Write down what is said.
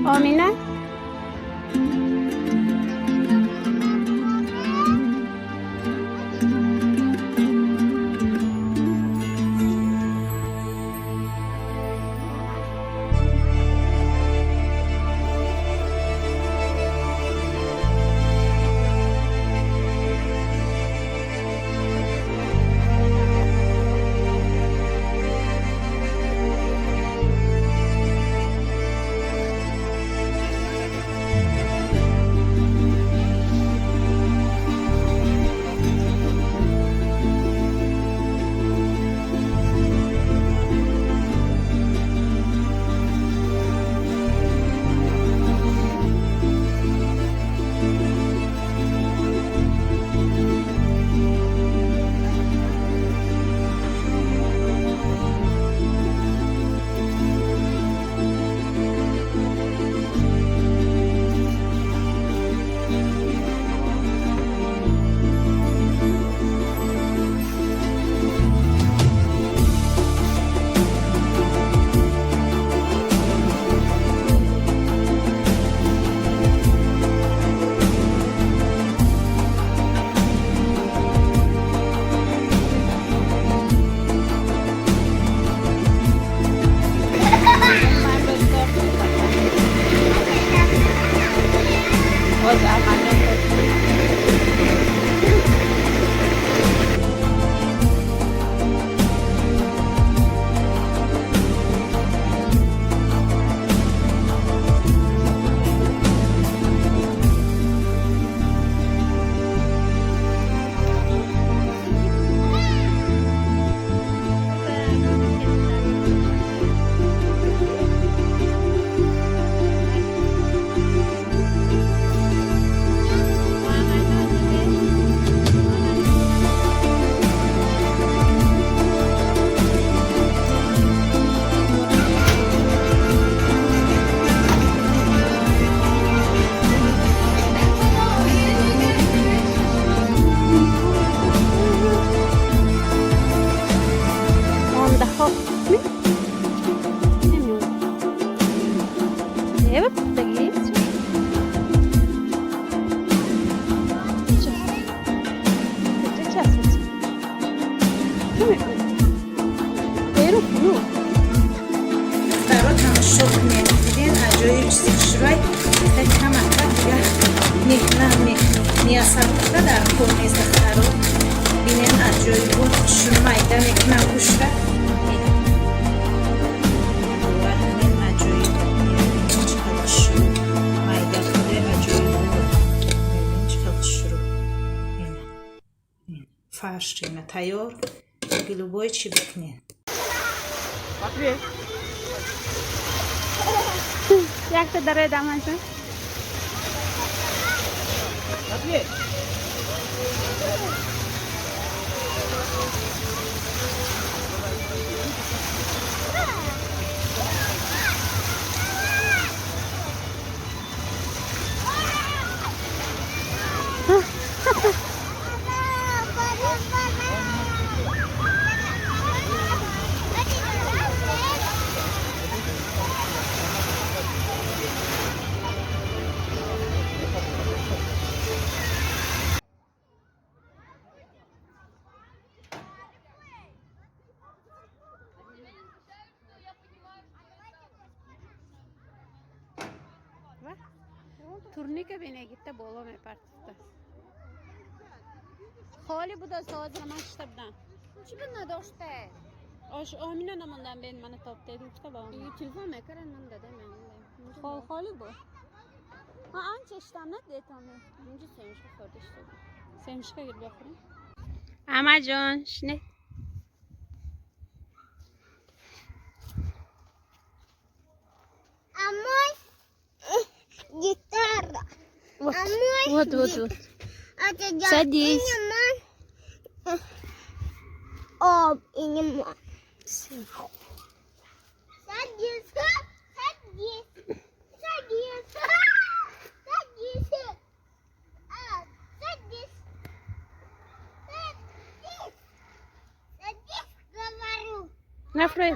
آمینه فرش اینا تیار گلوبای چی بکنین یک تا داره دامن شد турника бинегитте боло мепартиста холи буда ҳозир ман шта будам چی بود نداشته؟ ош омина намондам бен мана топ дедим калом یه تلفن میکردن من دادم хол холи бо ма анча штам на детаме اینجا سنجا خوردش دادم семишка гир бахурам амаҷон шне Amor, guitarra. вот Amor, вот вот вот Садись. Об и нема. Садись. Садись. Садись. Садись. Садись. Садись. Садись. Нафрай.